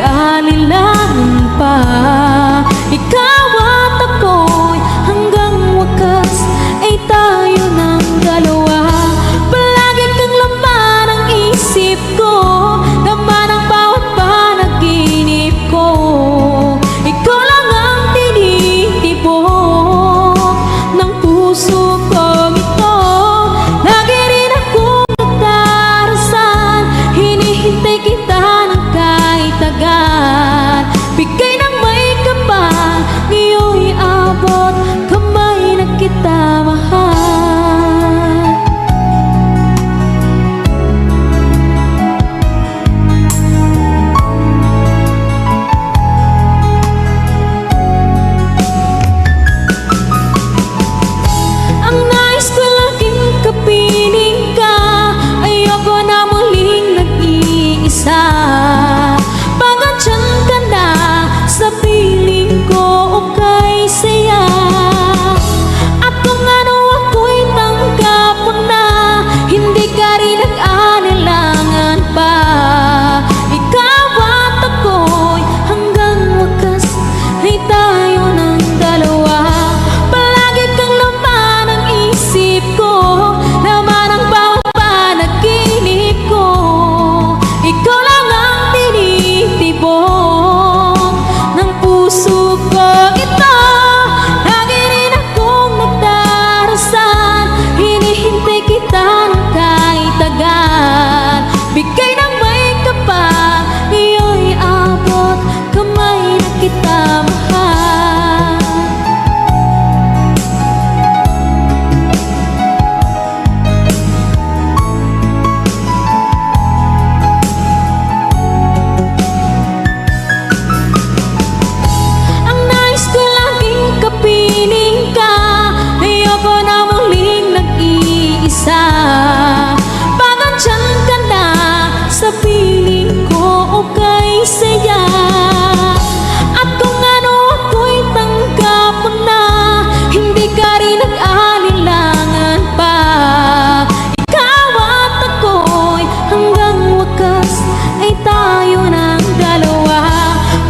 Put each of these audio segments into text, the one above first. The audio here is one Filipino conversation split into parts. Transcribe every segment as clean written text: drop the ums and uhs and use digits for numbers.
nag-aalilangan pa. kita mahal. Ang nais ko laging kapiling ka, ayoko na muling nag-iisa. Pag andyan ka na sa piling ko, okay saya. At kung ano ako'y tanggap mo na, hindi ka rin nag-alilangan pa. Ikaw at ako'y hanggang wakas ay tayo ng dalawa.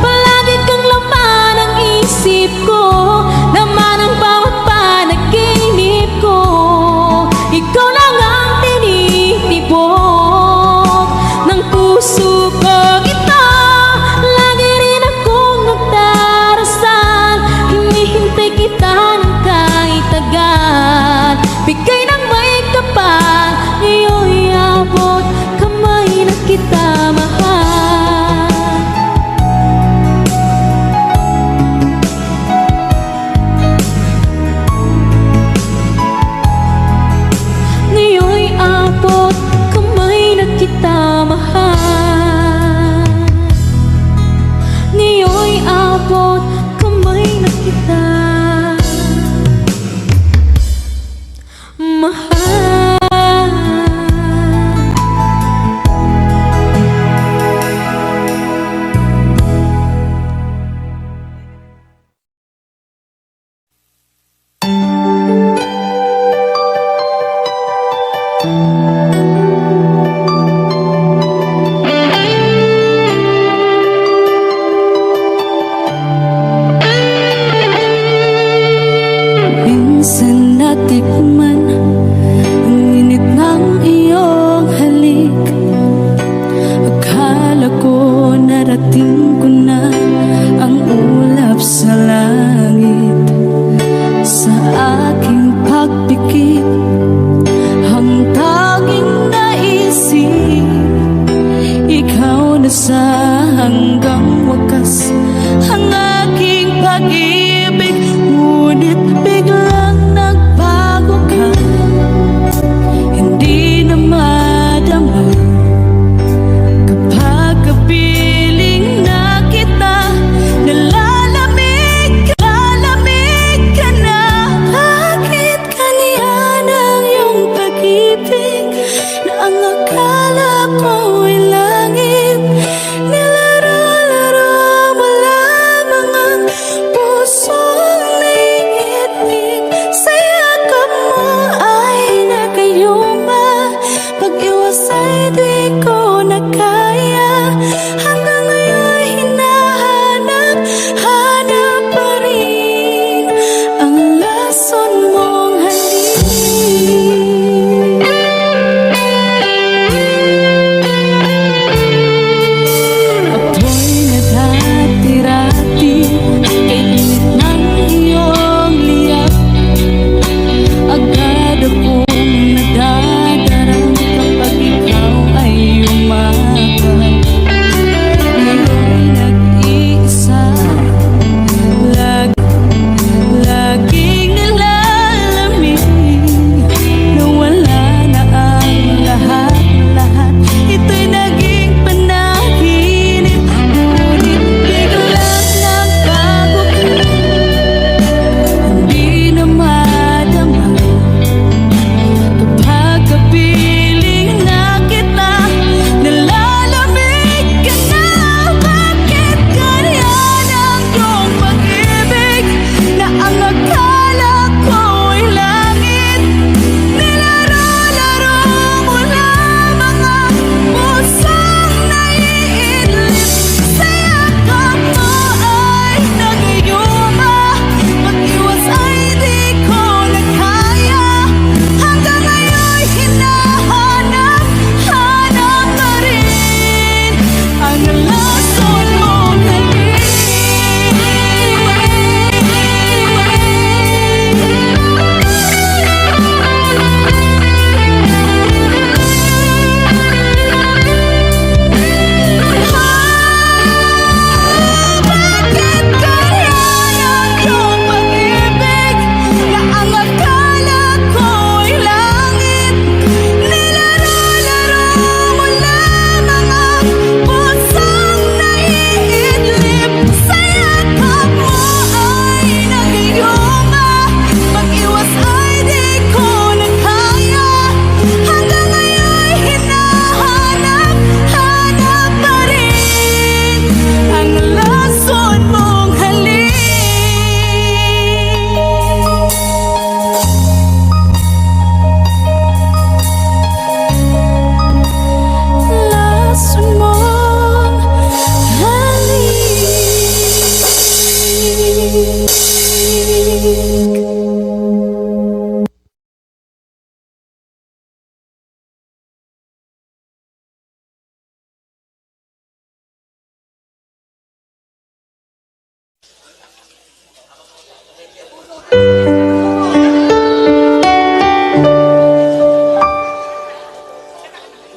Palagi kang laman ng isip ko, laman ng bawat panaginip ko. Ikaw lang ang tinitibok ng puso ko. Ito, lagi rin akong nagdarasal, hinihintay kita ng kahit tagal. Bigay ng may kapal, ngayon'y abot kamay na kita mahal.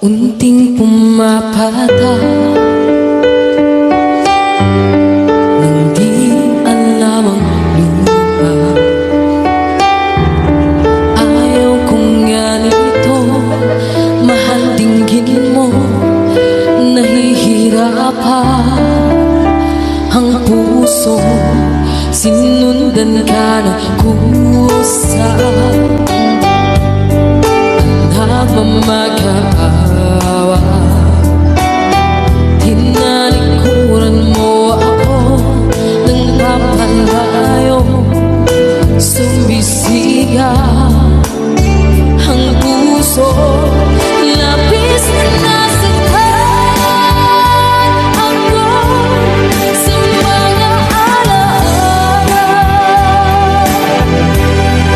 Unting pumapata nang di alam ang lupa. Ayaw kong ganito, mahal dinggin mo. Nahihirapan ang puso, sinundan ka na kusa. Nagmamagaawa, tinalikuran mo ako ng papalayo. Sumisigaw ang puso, labis na nasaktan ako sa mga alaala.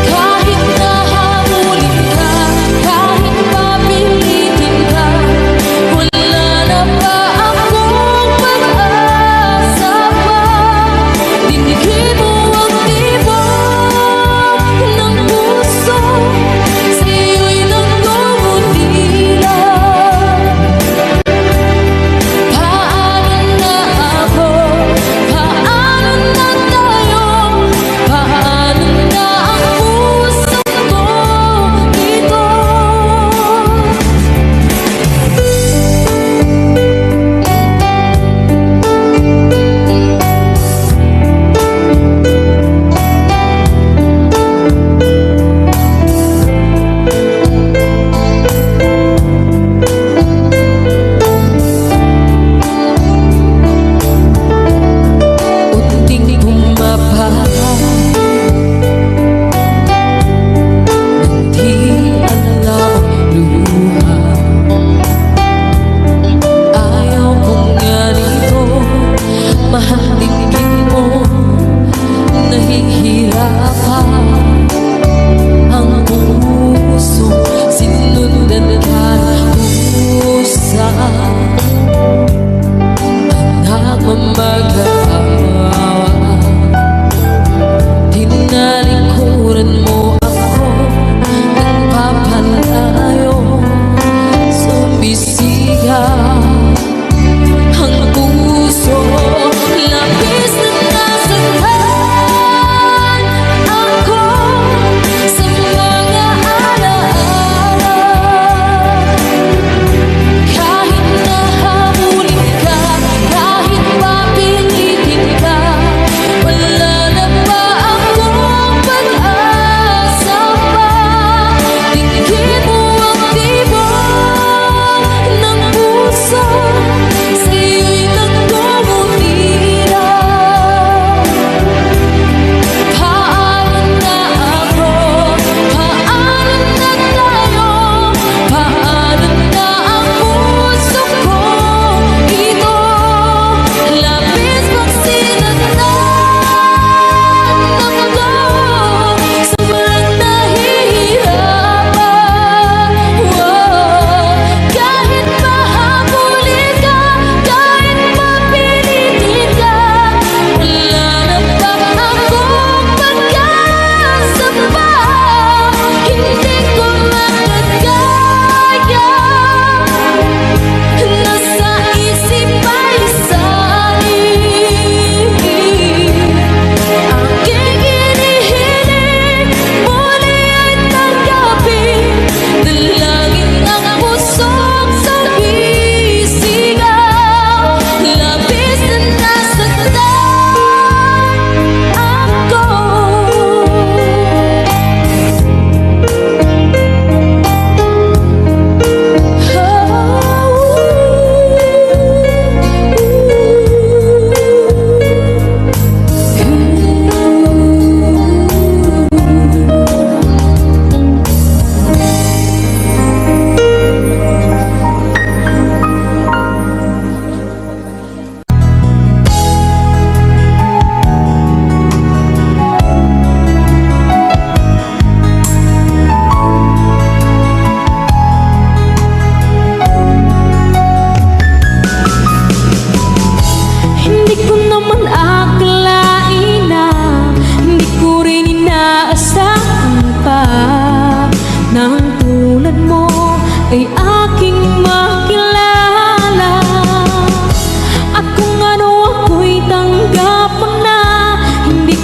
Kahit nahamulin ka, kahit papilit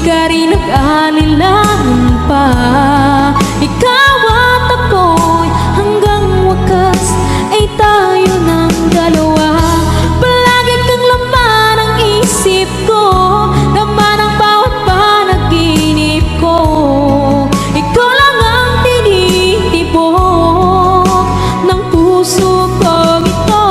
ka rin nag-aalilangan pa. Ikaw at ako'y hanggang wakas ay tayo ng dalawa. Palagi kang laman ang isip ko, laman ang bawat panaginip ko. Ikaw lang ang tinitibok ng puso ko ito.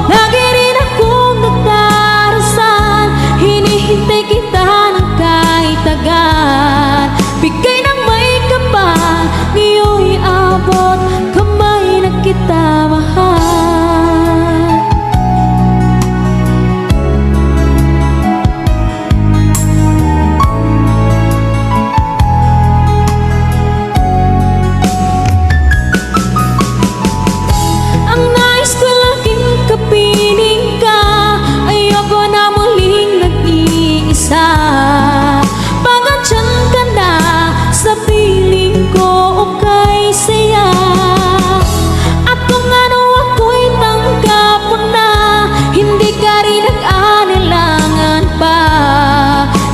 Lagi rin akong nagdarasal, hinihintay kita ng kahit tagal. Bigay ng may kapal, ngayon'y abot kamay na kita mahal. Ang nais ko laging kapiling ka, ayoko na muling nag-iisa. Pagandyan ka na sa piling ko, okay saya. At kung ano ako'y tanggap mo na, hindi ka rin nag-aalilangan pa.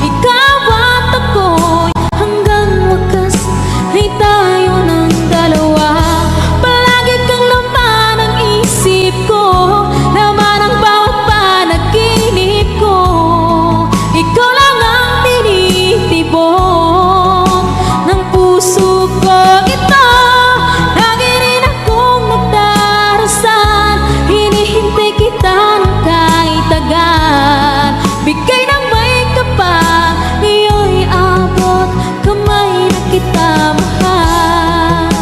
Ikaw at ako'y hanggang wakas ay tayo ng dalawa. Palagi kang laman ang isip ko, laman ang bawat panaginip ko. Ikaw lang ang tinitibok ng puso ko ito. Lagi rin akong nagdarasal, hinihintay kita ng kahit tagal. Bigay ng may kapal, ngayon'y abot kamay na kita mahal.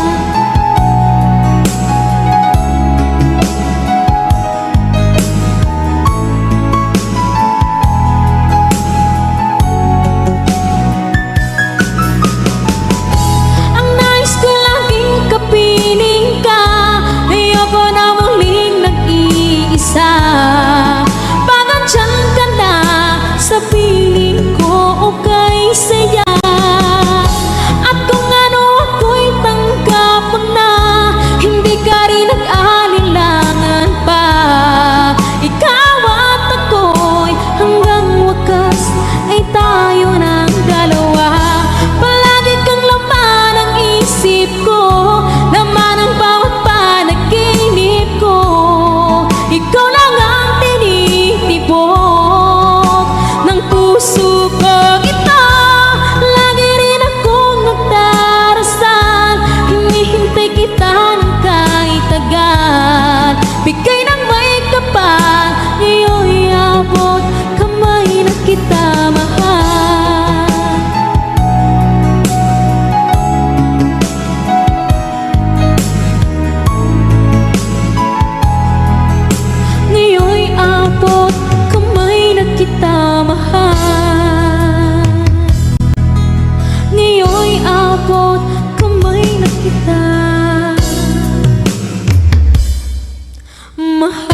Ang nais ko laging kapiling ka, ayoko na muling nag-iisa. Pagandyan ka na sa piling ko, okay saya. At kung ano ako'y tanggap mo na, hindi ka rin nag-aalilangan pa. Ikaw at ako'y hanggang wakas ay tayo ng dalawa. Palagi kang laman ang isip ko, laman ang bawat panaginip ko. Ikaw lang ang tinitibok ng puso ko ito. Lagi rin akong nagdarasal, hinihintay kita ng kahit tagal. Bigay ng may kapal, ngayon'y abot kamay na kita mahal. Ngayon'y abot kamay na kita mahal. Ngayon'y abot kamay na kita mahal.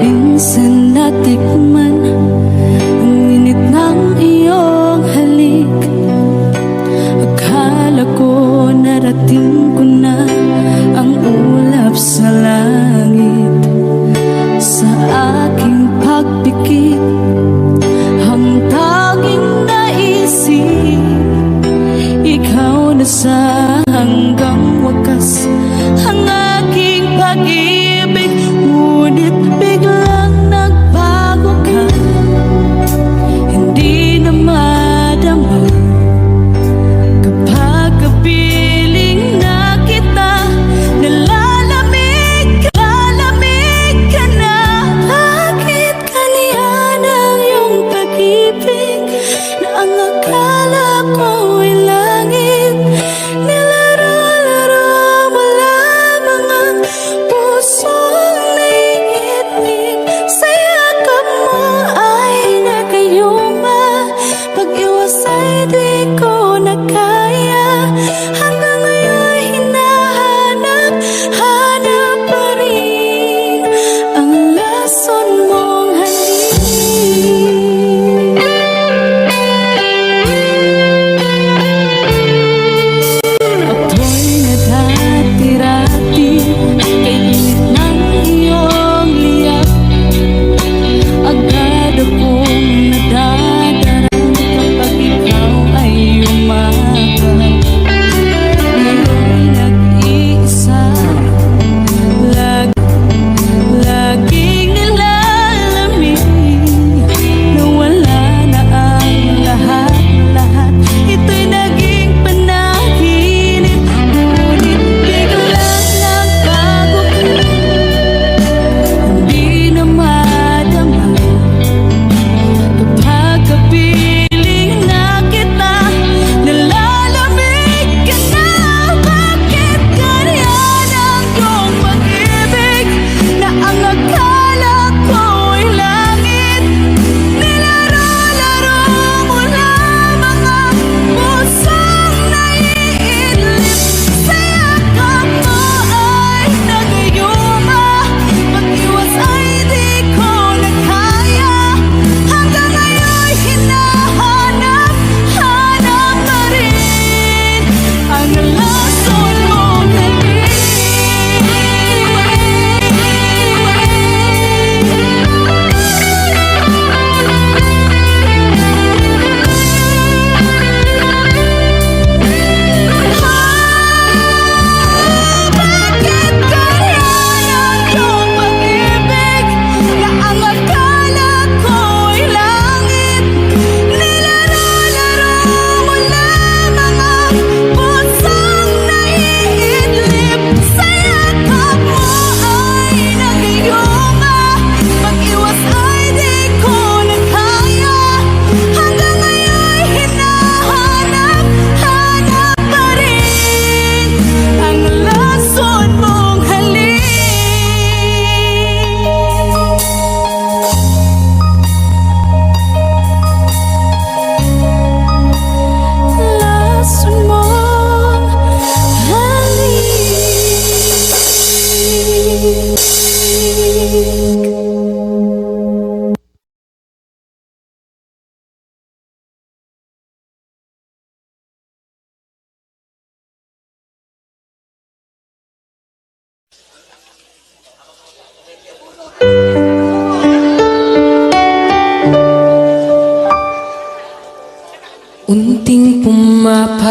Minsan natikman ang init ng iyong halik. Akala ko narating ko na ang ulap sa langit. Sa aking pagpikit, ang tanging naisip, ikaw na sa hanggang wakas ang aking pag-ibig. Ngunit biglang nagbago ka, hindi na madama kapag kapiling na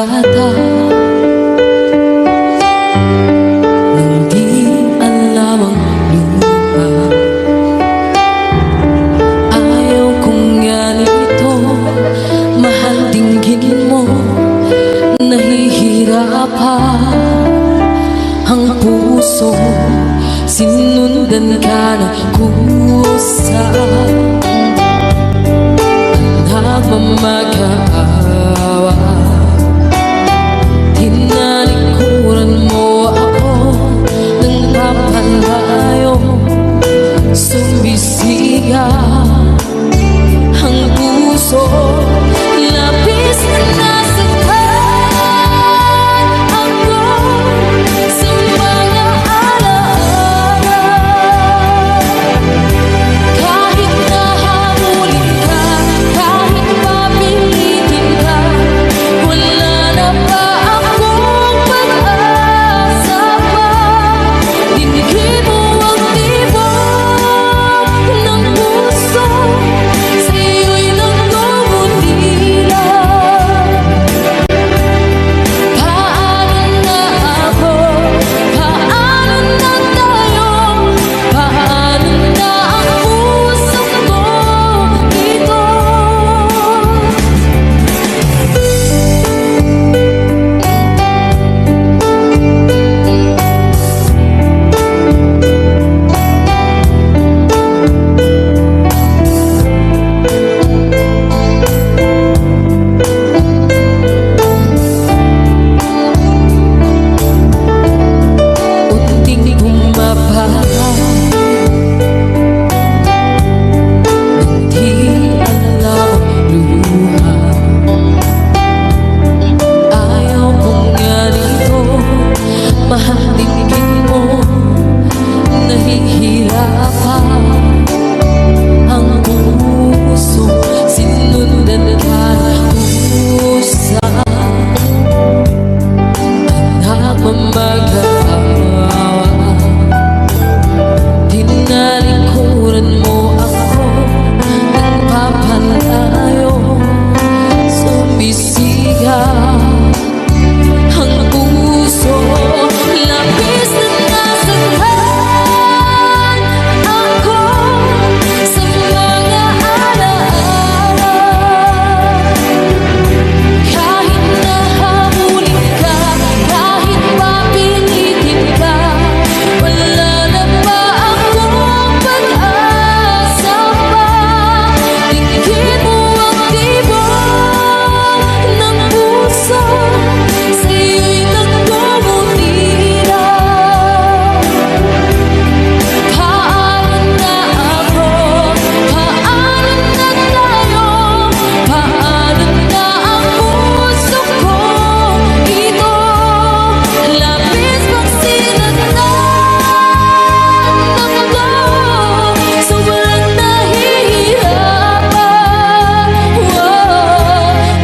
bata nang di alam ang lupa. Ayaw kong ganito, mahal dinggin mo, nahihirapan ang puso, sinundan ka ng kusa. Nagmamag-aawa, tinalikuran mo ako ng papalayo, sumisigaw ang puso, labis na nasaktan ako sa mga alaala. Kahit nahabulin ka, kahit papilitin ka, wala na ba akong pag-asa pa? Dinigin mo ang tibok ng puso, sa'yo'y nagmumulila. Paano na ako? Paano na tayo? Paano na ang puso ko ito? Unting bumaba, di alam luha. Ayaw kong ganito, mahal dinggin mo, nahihirapan ang puso, sinundan ka ng kusa. Nagmamag-aawa, tinalikuran mo ako ng papalayo, sumisigaw ang puso, labis na nasaktan ako sa mga alaala. Kahit nahabulin ka, kahit papilitin ka, wala na ba akong pag-asa pa? Dinggin mo ang tibok ng puso, sa'yo'y nagmumulila. Paano na ako? Paano na tayo? Paano na ang puso ko ito? Labis pang sinaktan ako, sobrang nahihirapan.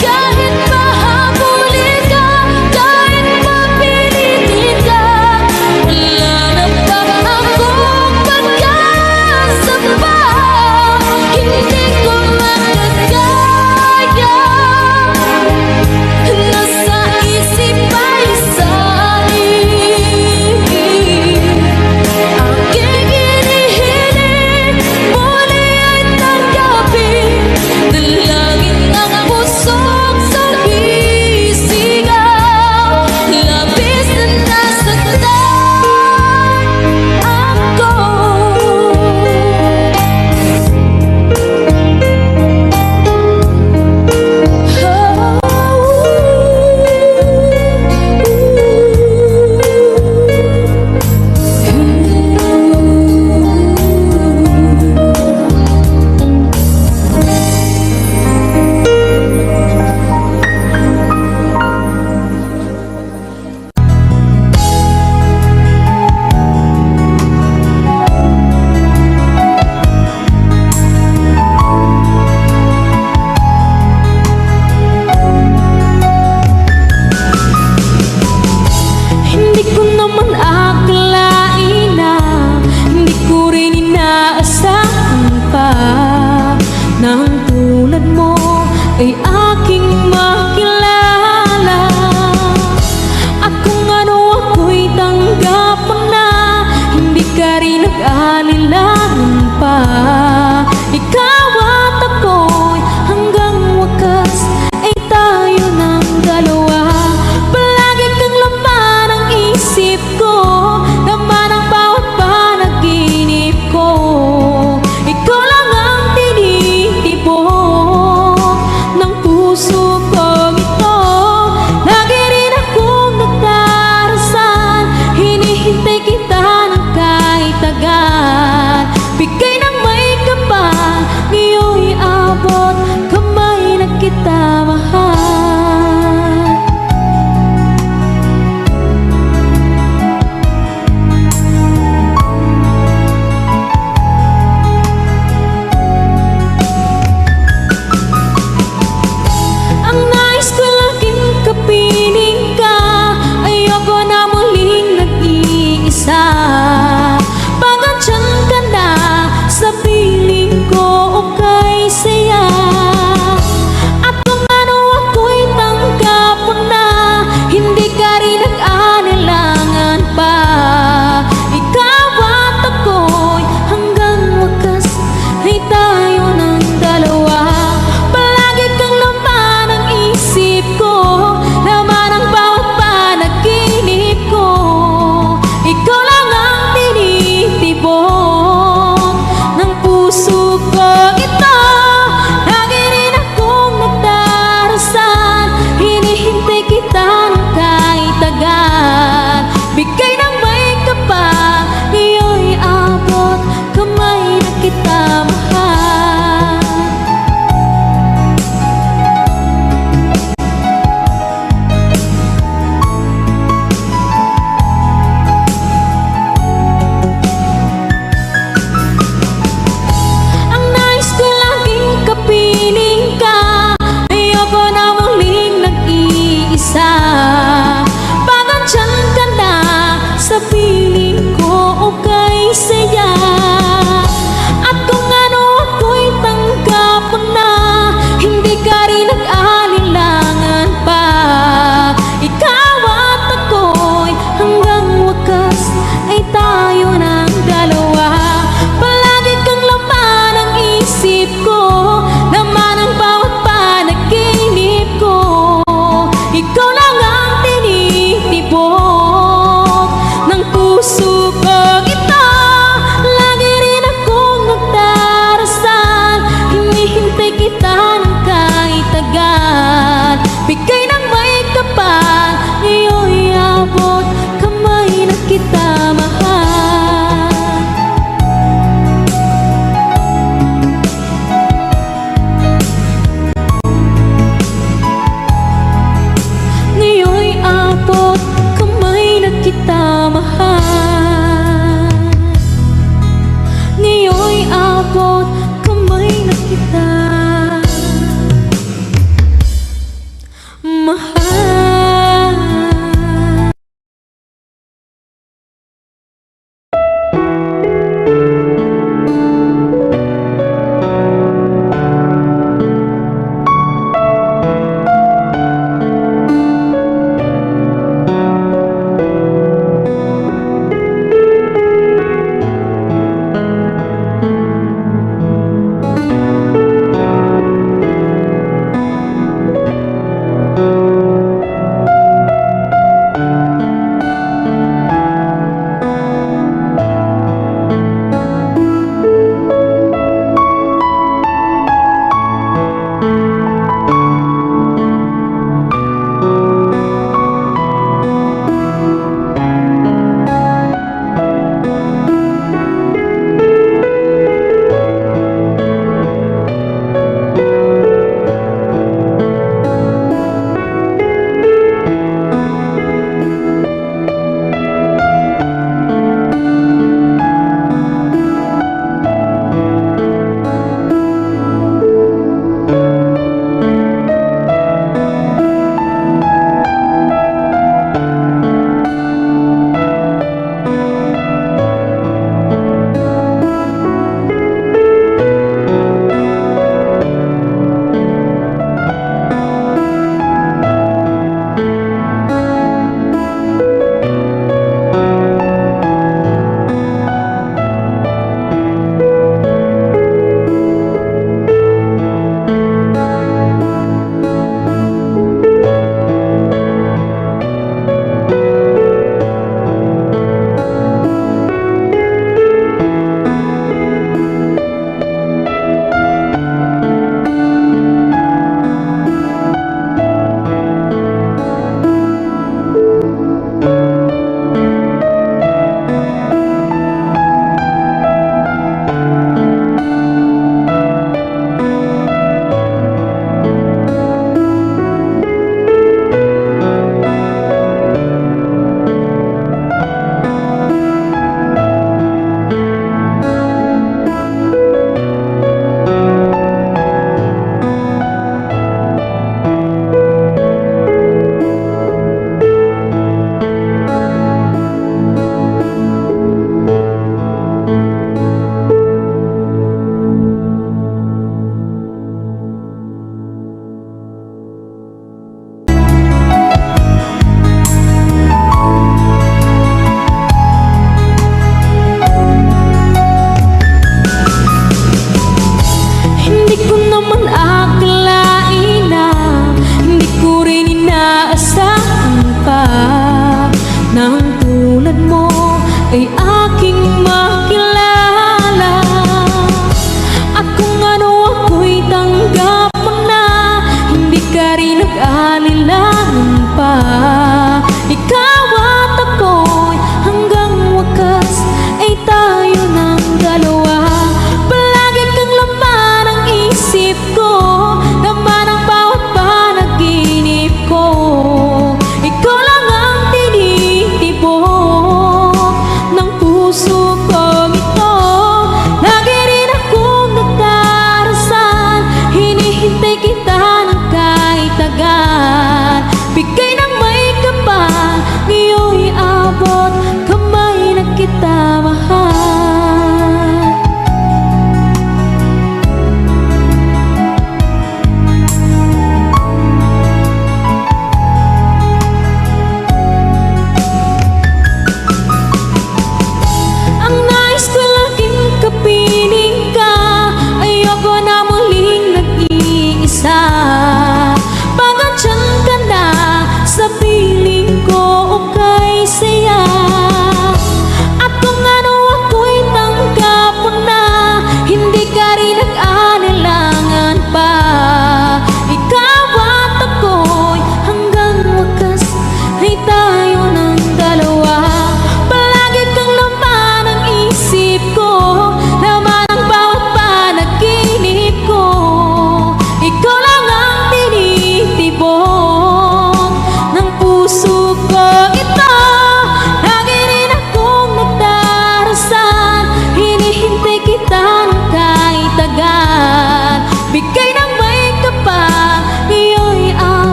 Kahit mahabulin ka, kahit mapilitin ka, wala na ba akong pag-asa pa? Hindi ko makakaya, nasa isip ay saling aking hinihiling, muli ay tanggapin, dalangin ang pusong sumisigaw. Labis na nasaktan ako. Hindi ko naman akalain na, hindi ko rin inaasahan pa, nang tulad mo ay aking makilala.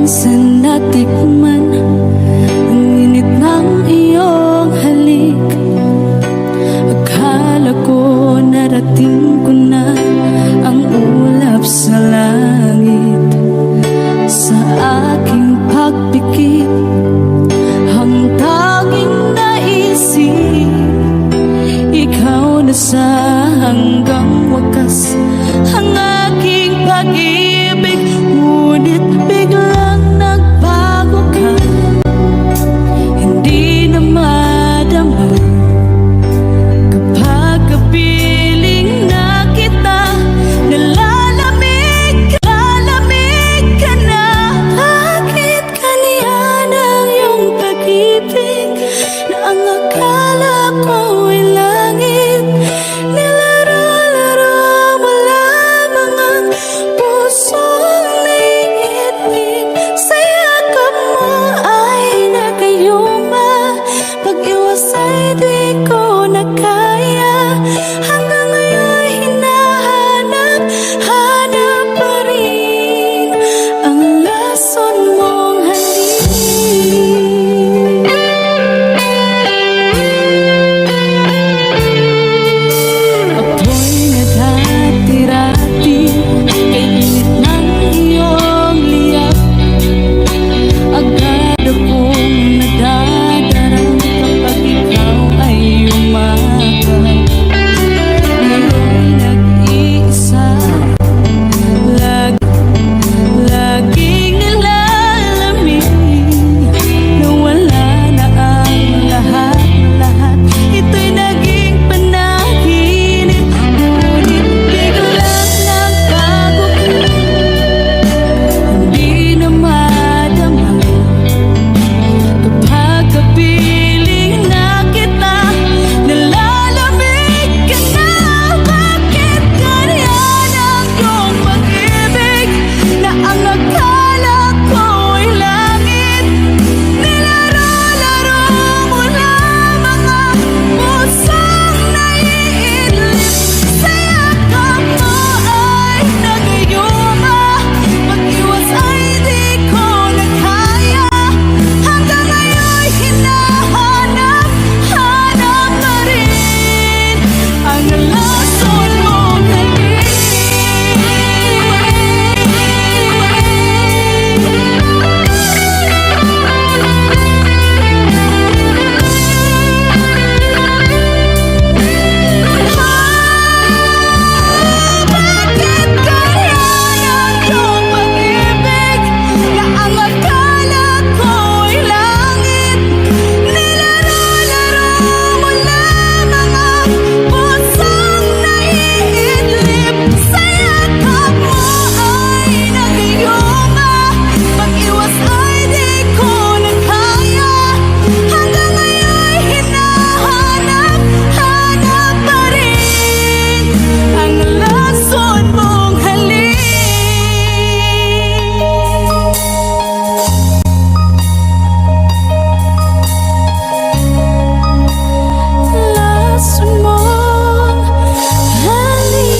minsan natikman ang init ng iyong halik. Akala ko narating ko na ang ulap sa langit. Sa aking pagpikit, ang tanging naisip, ikaw na sa hanggang wakas ang aking pag-ibig. Ngunit biglang nagbago ka, hindi na madama. Kapag kapiling na kita, nalalamig ka na. Bakit kaniyan ang iyong pag-ibig na ang akala ko ay langit? Nilaro-laro mo lamang ang pusong naiitlip. Sa yakap mo ay nagayuma, pag-iwas ay di ko na kaya. Hanggang ngayon hinahanap pa rin ang lason mong halik. Ako'y naghatirati kay init ng iyong liyak. Agad akong nadadarang kapag ikaw ay umakap. Ngayon nag-iisa, laging nilalamig, na wala na ang lahat-lahat. Ito'y naging panaginip. Ngunit biglang nagbago ka, hindi na madama. Kapag kapiling na kita, nalalamig ka na. Bakit ganyan ang iyong pag-ibig na ang akala ko ay langit? Nilaro-laro mo lamang ang pusong naiidlip. Sa yakap mo ay nagayuma, pag-iwas ay di ko na kaya. Hanggang ngayon hinahanap pa rin ang lason mong halik. Bakit ganyan ang iyong pag-ibig na ang akala ko ay langit? Nilaro-laro mo lamang ang pusong naiidlip. Sa yakap mo ay nagayuma, pag-iwas ay di ko na kaya. Hanggang ngayon hinahanap pa rin ang lason mong halik. Lason mong halik.